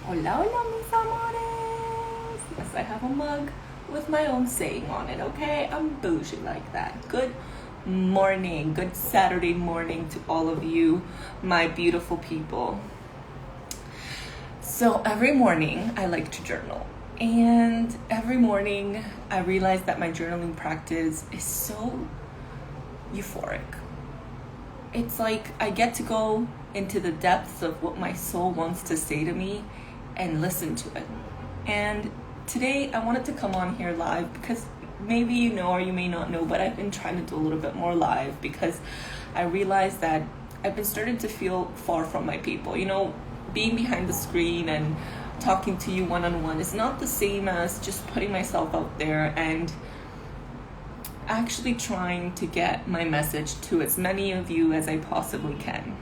Hola, hola, mis amores. Yes, I have a mug with my own saying on it, okay? I'm bougie like that. Good morning, good Saturday morning to all of you, my beautiful people. So every morning I like to journal. And every morning I realize that my journaling practice is so euphoric. It's like I get to go into the depths of what my soul wants to say to me and listen to it. And today I wanted to come on here live because maybe you know or you may not know, but I've been trying to do a little bit more live because I realized that I've been starting to feel far from my people. You know, being behind the screen and talking to you one-on-one is not the same as just putting myself out there and actually trying to get my message to as many of you as I possibly can.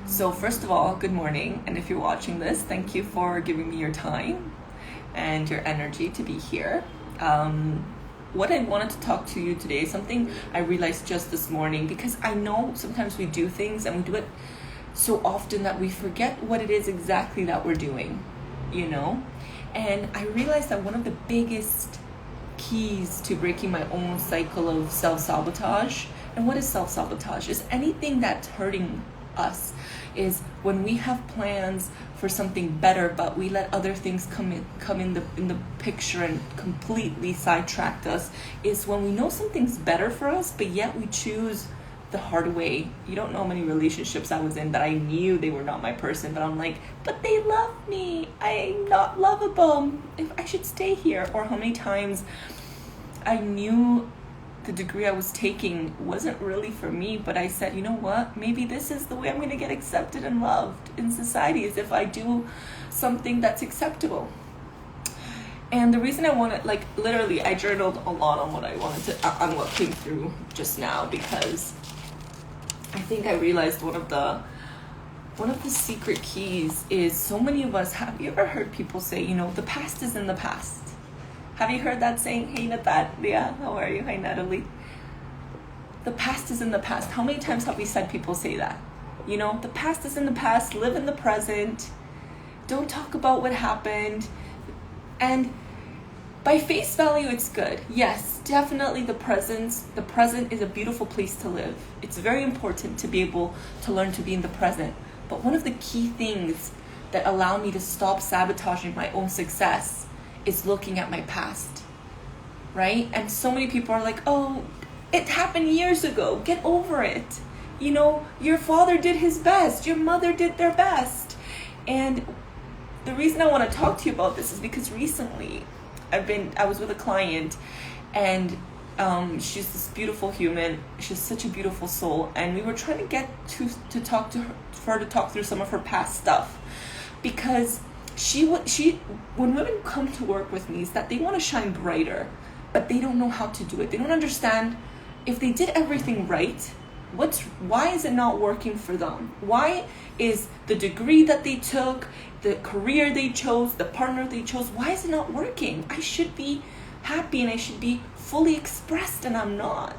So first of all, good morning. And if you're watching this, thank you for giving me your time and your energy to be here. What I wanted to talk to you today is something I realized just this morning, because I know sometimes we do things and we do it so often that we forget what it is exactly that we're doing, you know? And I realized that one of the biggest keys to breaking my own cycle of self-sabotage, and what is self-sabotage? Is anything that's hurting us, is when we have plans for something better, but we let other things come in the picture and completely sidetrack us. Is when we know something's better for us, but yet we choose the hard way. You don't know how many relationships I was in that I knew they were not my person, but I'm like, but they love me. I'm not lovable. If I should stay here. Or how many times I knew the degree I was taking wasn't really for me, but I said, you know what, maybe this is the way I'm going to get accepted and loved in society, is if I do something that's acceptable. And the reason I wanted, like, literally I journaled a lot on what I wanted to, on what came through just now, because I think I realized one of the secret keys is, so many of us, have you ever heard people say, you know, the past is in the past? Have you heard that saying? Hey, Natalia, how are you? Hi, Natalie. The past is in the past. How many times have we said people say that? You know, the past is in the past. Live in the present. Don't talk about what happened. And by face value, it's good. Yes, definitely the present is a beautiful place to live. It's very important to be able to learn to be in the present. But one of the key things that allow me to stop sabotaging my own success is looking at my past, right? And so many people are like, oh, it happened years ago. Get over it. You know, your father did his best. Your mother did their best. And the reason I want to talk to you about this is because recently I was with a client, and she's this beautiful human. She's such a beautiful soul. And we were trying to get to talk to her to talk through some of her past stuff, because she when women come to work with me, is that they want to shine brighter, but they don't know how to do it. They don't understand, if they did everything right, why is it not working for them? Why is the degree that they took, the career they chose, the partner they chose, why is it not working? I should be happy and I should be fully expressed, and I'm not,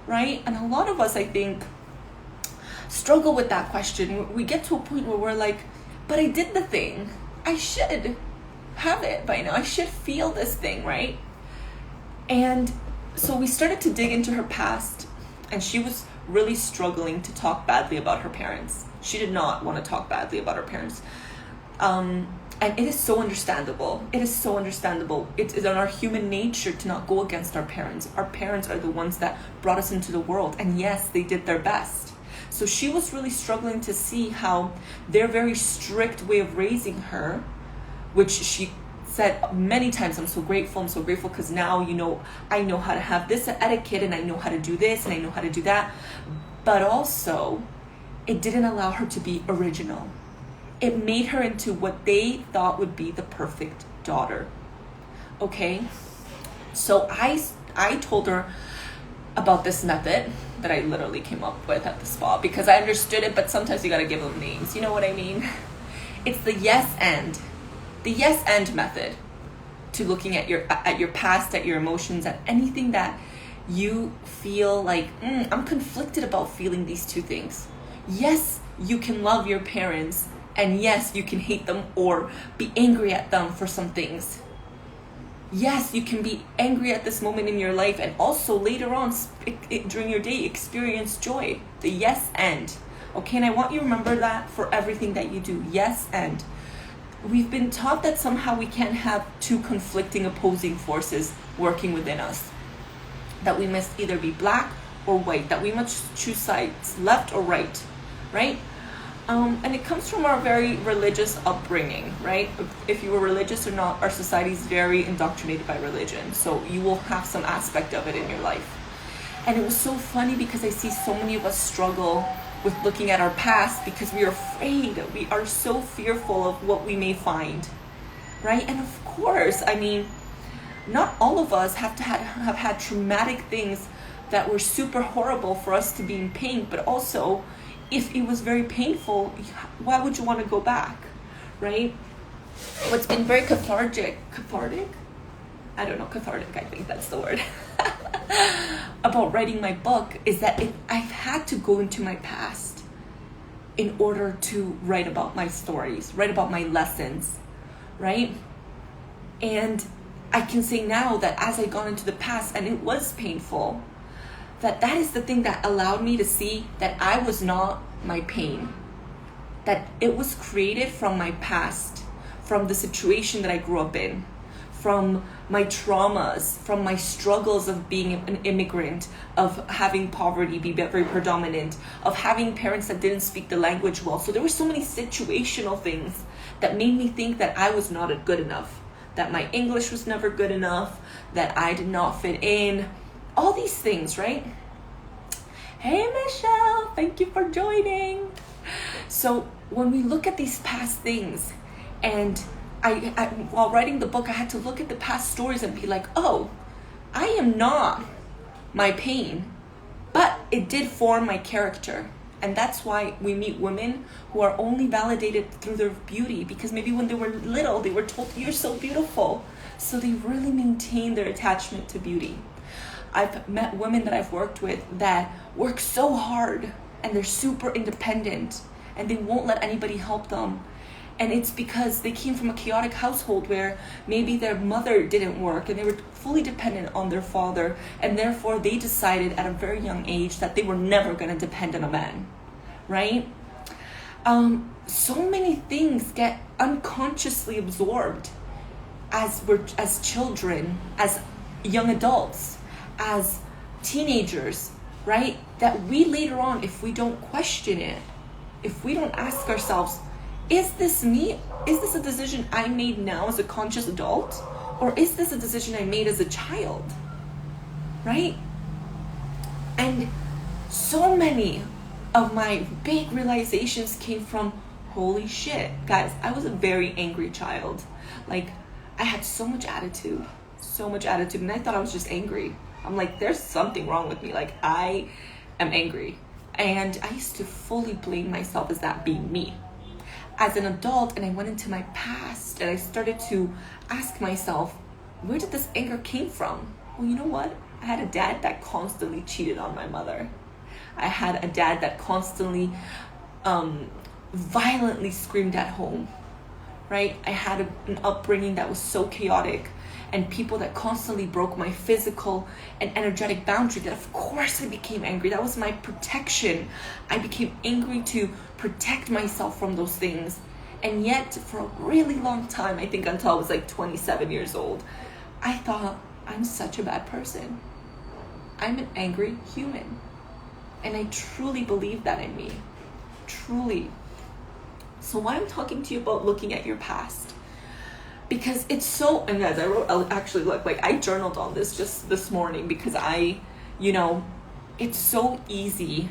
right? And a lot of us, I think, struggle with that question. We get to a point where we're like, but I did the thing. I should have it by now. I should feel this thing, right? And so we started to dig into her past, and she was really struggling to talk badly about her parents. She did not want to talk badly about her parents. And it is so understandable. It is so understandable. It is in our human nature to not go against our parents. Our parents are the ones that brought us into the world. And yes, they did their best. So she was really struggling to see how their very strict way of raising her, which she said many times, I'm so grateful because now, you know, I know how to have this etiquette, and I know how to do this, and I know how to do that. But also, it didn't allow her to be original. It made her into what they thought would be the perfect daughter. Okay? So I told her about this method that I literally came up with at the spa, because I understood it, but sometimes you gotta give them names. You know what I mean? It's the yes and method to looking at your past, at your emotions, at anything that you feel like, I'm conflicted about feeling these two things. Yes, you can love your parents And yes, you can hate them or be angry at them for some things. Yes, you can be angry at this moment in your life and also later on during your day experience joy. The yes and. Okay, and I want you to remember that for everything that you do. Yes and. We've been taught that somehow we can't have two conflicting opposing forces working within us. That we must either be black or white. That we must choose sides, left or right. Right? And it comes from our very religious upbringing, right? If you were religious or not, our society is very indoctrinated by religion. So you will have some aspect of it in your life. And it was so funny because I see so many of us struggle with looking at our past because we are afraid. We are so fearful of what we may find, right? And of course, I mean, not all of us have had traumatic things that were super horrible for us to be in pain, but also if it was very painful, why would you want to go back, right? What's been very cathartic, I think that's the word, about writing my book is that I've had to go into my past in order to write about my stories, write about my lessons, right? And I can say now that as I got into the past, and it was painful, that is the thing that allowed me to see that I was not my pain, that it was created from my past, from the situation that I grew up in, from my traumas, from my struggles of being an immigrant, of having poverty be very predominant, of having parents that didn't speak the language well. So there were so many situational things that made me think that I was not good enough, that my English was never good enough, that I did not fit in, all these things, right? Hey Michelle, thank you for joining. So when we look at these past things, and I while writing the book, I had to look at the past stories and be like, oh, I am not my pain, but it did form my character. And that's why we meet women who are only validated through their beauty, because maybe when they were little, they were told, you're so beautiful. So they really maintain their attachment to beauty. I've met women that I've worked with that work so hard and they're super independent and they won't let anybody help them. And it's because they came from a chaotic household where maybe their mother didn't work and they were fully dependent on their father, and therefore they decided at a very young age that they were never going to depend on a man, right? So many things get unconsciously absorbed as children, as young adults, as teenagers, right? That we later on, if we don't question it, if we don't ask ourselves, is this me? Is this a decision I made now as a conscious adult? Or is this a decision I made as a child? Right? And so many of my big realizations came from, holy shit, guys, I was a very angry child. Like, I had so much attitude, and I thought I was just angry. I'm like, there's something wrong with me. Like, I am angry. And I used to fully blame myself as that being me. As an adult, and I went into my past, and I started to ask myself, where did this anger came from? Well, you know what? I had a dad that constantly cheated on my mother. I had a dad that constantly violently screamed at home, right? I had an upbringing that was so chaotic, and people that constantly broke my physical and energetic boundary, that of course I became angry. That was my protection. I became angry to protect myself from those things. And yet for a really long time, I think until I was like 27 years old, I thought, I'm such a bad person. I'm an angry human. And I truly believe that in me. Truly. So why I'm talking to you about looking at your past, because it's so, and guys, I journaled on this just this morning because it's so easy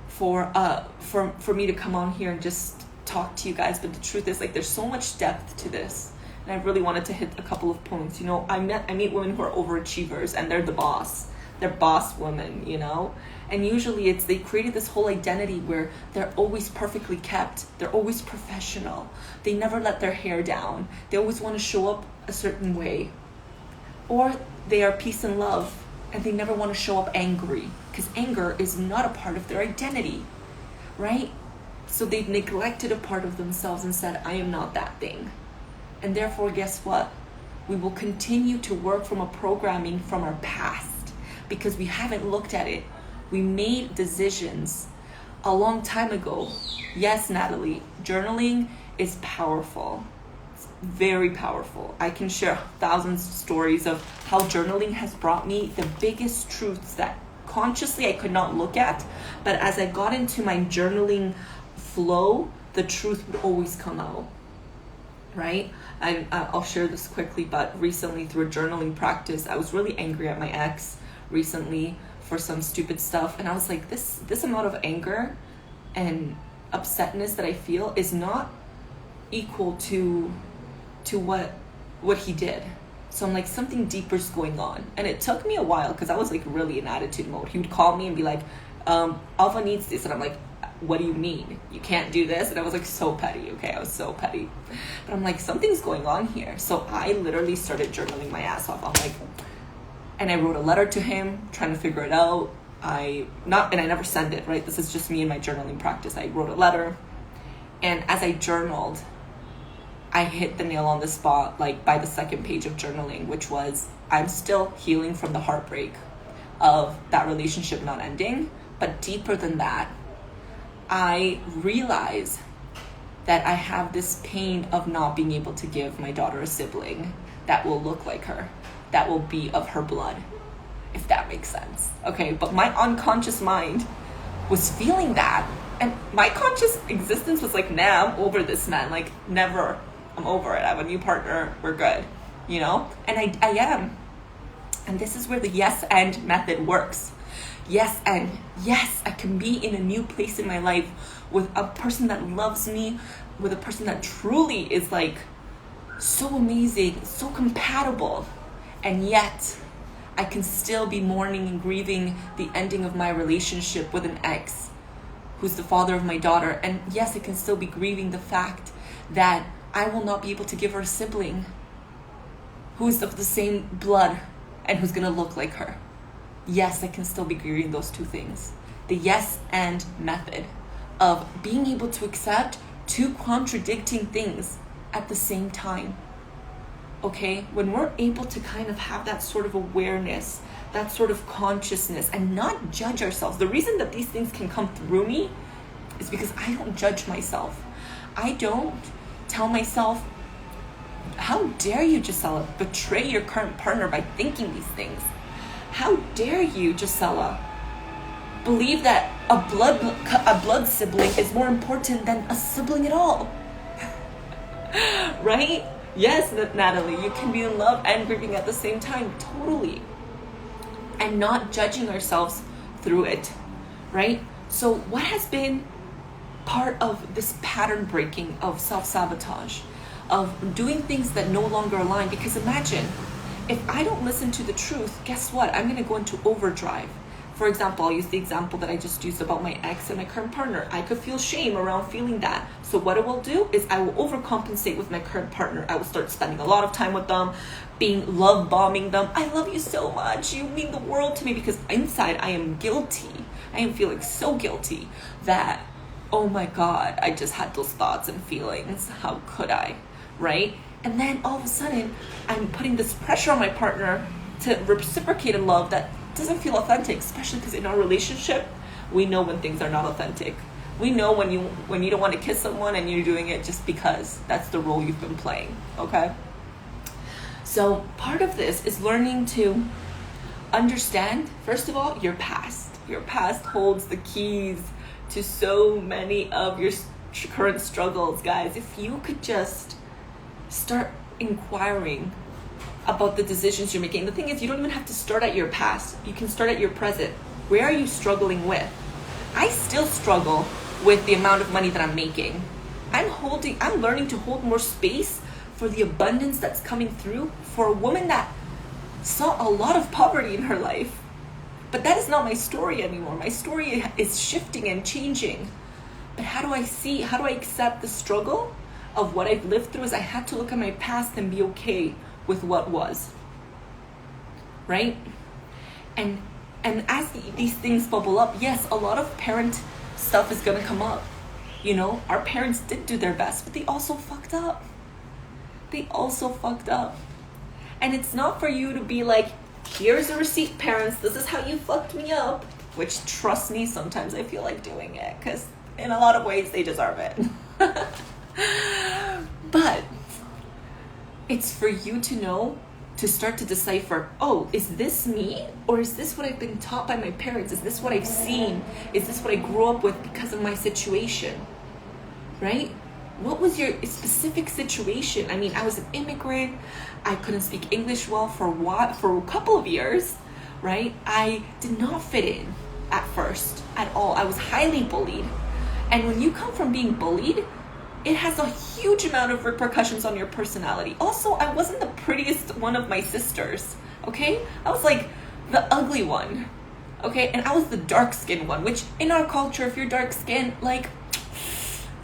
for me to come on here and just talk to you guys, but the truth is, like, there's so much depth to this, and I really wanted to hit a couple of points. I meet women who are overachievers, and they're the boss. They're boss women, and usually they created this whole identity where they're always perfectly kept, they're always professional, they never let their hair down, they always want to show up a certain way, or they are peace and love, and they never want to show up angry, because anger is not a part of their identity, right? So they've neglected a part of themselves and said, I am not that thing. And therefore, guess what? We will continue to work from a programming from our past because we haven't looked at it. We made decisions a long time ago. Yes, Natalie, journaling is powerful. It's very powerful. I can share thousands of stories of how journaling has brought me the biggest truths that consciously I could not look at. But as I got into my journaling flow, the truth would always come out, right? I'll share this quickly, but recently through a journaling practice, I was really angry at my ex recently for some stupid stuff. And I was like, this amount of anger and upsetness that I feel is not equal to what he did. So I'm like, something deeper is going on. And it took me a while because I was like really in attitude mode. He would call me and be like, Alpha needs this. And I'm like, what do you mean? You can't do this? And I was like so petty. Okay, I was so petty. But I'm like, something's going on here. So I literally started journaling my ass off. I'm like, and I wrote a letter to him trying to figure it out. And I never send it, right? This is just me and my journaling practice. I wrote a letter. And as I journaled, I hit the nail on the spot, like by the second page of journaling, which was, I'm still healing from the heartbreak of that relationship not ending. But deeper than that, I realize that I have this pain of not being able to give my daughter a sibling that will look like her, that will be of her blood, if that makes sense. Okay, but my unconscious mind was feeling that, and my conscious existence was like, nah, I'm over this man, like never, I'm over it, I have a new partner, we're good, you know? And I am. And this is where the yes and method works. Yes, and yes, I can be in a new place in my life with a person that loves me, with a person that truly is like so amazing, so compatible. And yet, I can still be mourning and grieving the ending of my relationship with an ex who's the father of my daughter. And yes, I can still be grieving the fact that I will not be able to give her a sibling who is of the same blood and who's gonna look like her. Yes, I can still be grieving those two things. The yes and method of being able to accept two contradicting things at the same time. Okay, when we're able to kind of have that sort of awareness, that sort of consciousness, and not judge ourselves. The reason that these things can come through me is because I don't judge myself. I don't tell myself, how dare you, Gisela, betray your current partner by thinking these things? How dare you, Gisela, believe that a blood sibling is more important than a sibling at all? Right? Yes, Natalie, you can be in love and grieving at the same time, totally. And not judging ourselves through it, right? So what has been part of this pattern breaking of self-sabotage, of doing things that no longer align? Because imagine, if I don't listen to the truth, guess what? I'm going to go into overdrive. For example, I'll use the example that I just used about my ex and my current partner. I could feel shame around feeling that. So what I will do is I will overcompensate with my current partner. I will start spending a lot of time with them, love bombing them. I love you so much. You mean the world to me, because inside I am guilty. I am feeling so guilty that, oh my God, I just had those thoughts and feelings. How could I, right? And then all of a sudden, I'm putting this pressure on my partner to reciprocate a love that doesn't feel authentic, especially because in our relationship, we know when things are not authentic. We know when you don't want to kiss someone and you're doing it just because that's the role you've been playing, okay? So part of this is learning to understand, first of all, your past. Your past holds the keys to so many of your current struggles, guys. If you could just start inquiring about the decisions you're making. The thing is, you don't even have to start at your past. You can start at your present. Where are you struggling with? I still struggle with the amount of money that I'm making. I'm learning to hold more space for the abundance that's coming through for a woman that saw a lot of poverty in her life. But that is not my story anymore. My story is shifting and changing. But how do I accept the struggle of what I've lived through? Is I had to look at my past and be okay with what was, right? And as these things bubble up, yes, a lot of parent stuff is gonna come up. You know, our parents did do their best, but they also fucked up. They also fucked up. And it's not for you to be like, here's a receipt, parents, this is how you fucked me up. Which, trust me, sometimes I feel like doing it, because in a lot of ways they deserve it. But it's for you to know, to start to decipher, oh, is this me? Or is this what I've been taught by my parents? Is this what I've seen? Is this what I grew up with because of my situation? Right? What was your specific situation? I mean, I was an immigrant. I couldn't speak English well for a couple of years, right? I did not fit in at first at all. I was highly bullied. And when you come from being bullied, it has a huge amount of repercussions on your personality. Also, I wasn't the prettiest one of my sisters, okay? I was like the ugly one, okay? And I was the dark-skinned one, which in our culture, if you're dark-skinned, like,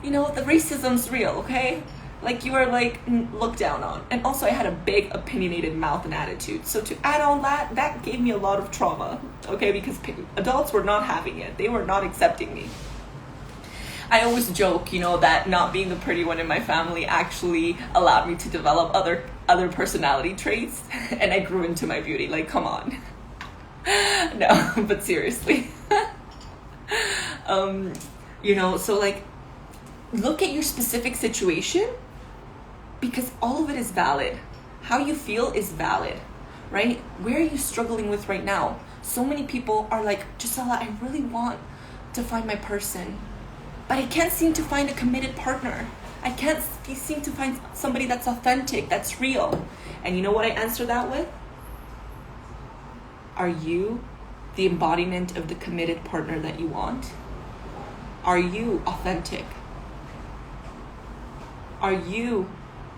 you know, the racism's real, okay? Like, you are, like, looked down on. And also, I had a big, opinionated mouth and attitude. So to add on that gave me a lot of trauma, okay? Because adults were not having it. They were not accepting me. I always joke, you know, that not being the pretty one in my family actually allowed me to develop other personality traits. And I grew into my beauty. Like, come on. No, but seriously. You know, so, like, look at your specific situation, because all of it is valid. How you feel is valid, right? Where are you struggling with right now? So many people are like, Gisela, I really want to find my person, but I can't seem to find a committed partner. I can't seem to find somebody that's authentic, that's real. And you know what I answer that with? Are you the embodiment of the committed partner that you want? Are you authentic? Are you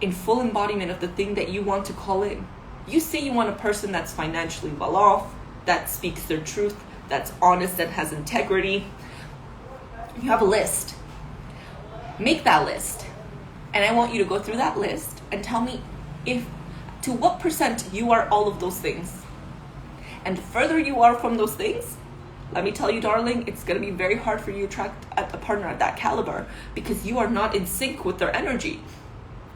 in full embodiment of the thing that you want to call in? You say you want a person that's financially well off, that speaks their truth, that's honest, that has integrity. You have a list. Make that list. And I want you to go through that list and tell me to what percent you are all of those things. And the further you are from those things, let me tell you, darling, it's going to be very hard for you to attract a partner at that caliber, because you are not in sync with their energy.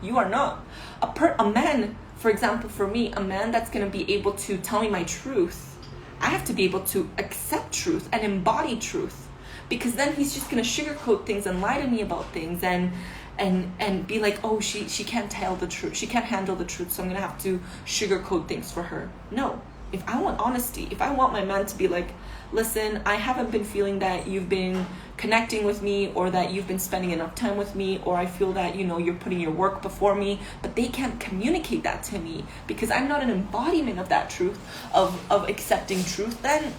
You are not. A man, for example, for me, a man that's going to be able to tell me my truth, I have to be able to accept truth and embody truth, because then he's just going to sugarcoat things and lie to me about things and be like, oh, she can't tell the truth. She can't handle the truth, so I'm going to have to sugarcoat things for her. No. If I want honesty, if I want my man to be like, listen, I haven't been feeling that you've been connecting with me, or that you've been spending enough time with me, or I feel that, you know, you're putting your work before me, but they can't communicate that to me because I'm not an embodiment of that truth, of accepting truth, then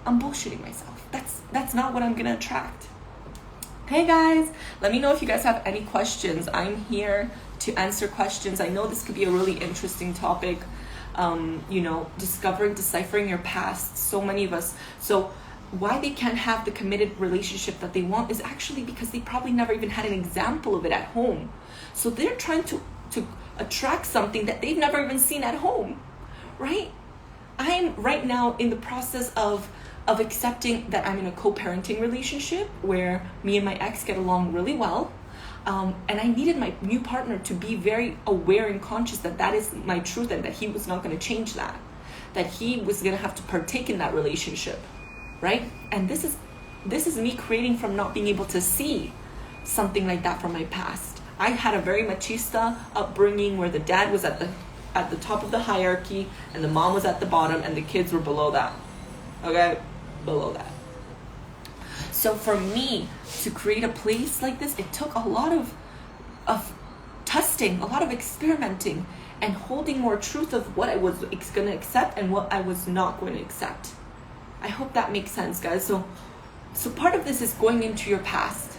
I'm bullshitting myself. That's not what I'm going to attract. Hey guys, let me know if you guys have any questions. I'm here to answer questions. I know this could be a really interesting topic. You know, deciphering your past. So many of us. So why they can't have the committed relationship that they want is actually because they probably never even had an example of it at home. So they're trying to attract something that they've never even seen at home, right? I'm right now in the process of accepting that I'm in a co-parenting relationship where me and my ex get along really well. And I needed my new partner to be very aware and conscious that is my truth, and that he was not going to change that he was going to have to partake in that relationship, right? And this is me creating from not being able to see something like that from my past. I had a very machista upbringing where the dad was at the top of the hierarchy and the mom was at the bottom and the kids were below that, okay? Below that. So for me to create a place like this, it took a lot of testing, a lot of experimenting, and holding more truth of what I was going to accept and what I was not going to accept. I hope that makes sense, guys. So part of this is going into your past,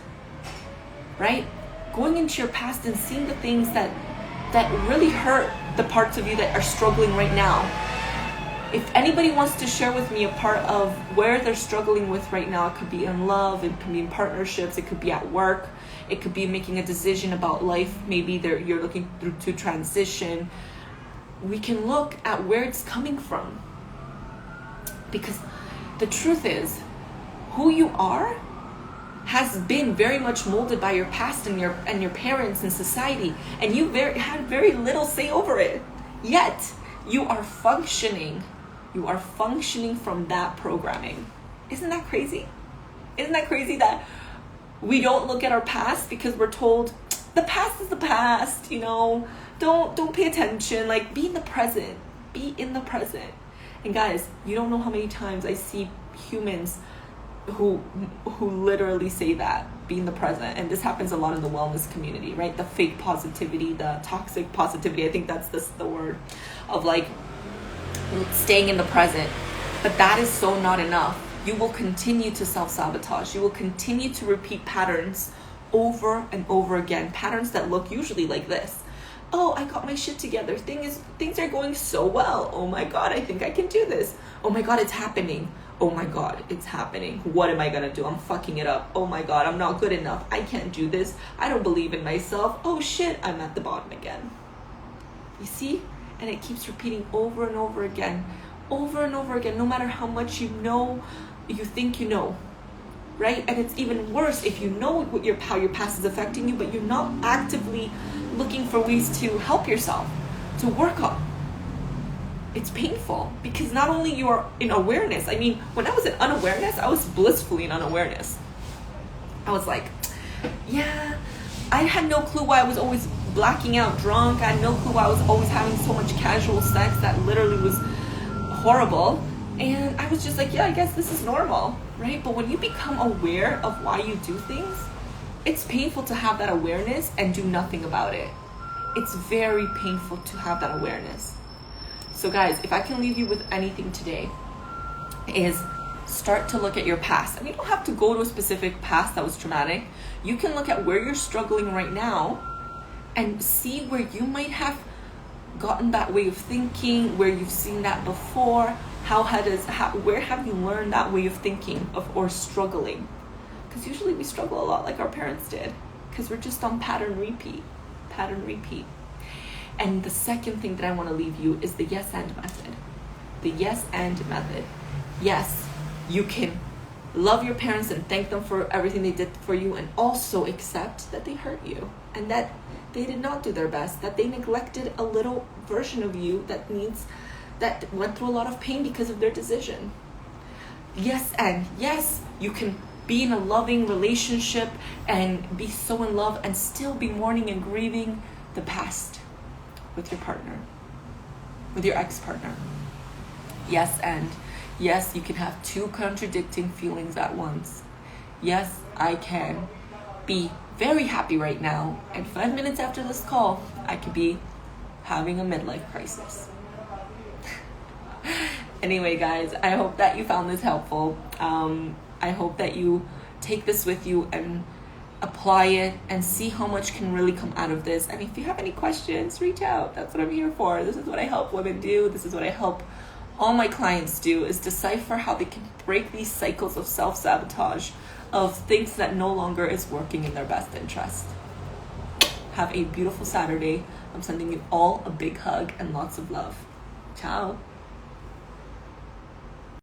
right? Going into your past and seeing the things that really hurt the parts of you that are struggling right now. If anybody wants to share with me a part of where they're struggling with right now, it could be in love, it could be in partnerships, it could be at work, it could be making a decision about life, maybe you're looking through to transition. We can look at where it's coming from. Because the truth is, who you are has been very much molded by your past and your parents and society, and you had very little say over it. Yet you are functioning from that programming. Isn't that crazy? Isn't that crazy that we don't look at our past because we're told the past is the past, don't pay attention, like be in the present. Be in the present. And guys, you don't know how many times I see humans who literally say that, be in the present. And this happens a lot in the wellness community, right? The fake positivity, the toxic positivity, I think that's the word of like staying in the present. But that is so not enough. You will continue to self-sabotage. You will continue to repeat patterns over and over again. Patterns that look usually like this. Oh, I got my shit together. Things are going so well. Oh my God, I think I can do this. Oh my God, it's happening. Oh my God, it's happening. What am I gonna do? I'm fucking it up. Oh my God, I'm not good enough. I can't do this. I don't believe in myself. Oh shit, I'm at the bottom again. You see? And it keeps repeating over and over again. Over and over again, no matter how much you think you know. Right? And it's even worse if you know how your past is affecting you, but you're not actively looking for ways to help yourself, to work on. It's painful because not only you are in awareness. I mean, when I was in unawareness, I was blissfully in unawareness. I was like, yeah, I had no clue why I was always blacking out drunk. I had no clue why I was always having so much casual sex that literally was horrible. And I was just like, yeah, I guess this is normal, right? But when you become aware of why you do things, it's painful to have that awareness and do nothing about it. It's very painful to have that awareness. So guys, if I can leave you with anything today, is start to look at your past. And you don't have to go to a specific past that was traumatic. You can look at where you're struggling right now and see where you might have gotten that way of thinking, where you've seen that before. Where have you learned that way of thinking or struggling? Because usually we struggle a lot like our parents did, because we're just on pattern repeat. And the second thing that I want to leave you is the yes and method. The yes and method. Yes, you can love your parents and thank them for everything they did for you, and also accept that they hurt you and that they did not do their best, that they neglected a little version of you that went through a lot of pain because of their decision. Yes, and yes, you can be in a loving relationship and be so in love and still be mourning and grieving the past with your partner, with your ex-partner. Yes, and yes, you can have two contradicting feelings at once. Yes, I can be very happy right now, and 5 minutes after this call, I could be having a midlife crisis. Anyway, guys, I hope that you found this helpful. I hope that you take this with you and apply it and see how much can really come out of this. And if you have any questions, reach out. That's what I'm here for. This is what I help women do. This is what I help all my clients do, is decipher how they can break these cycles of self-sabotage, of things that no longer is working in their best interest. Have a beautiful Saturday. I'm sending you all a big hug and lots of love. Ciao.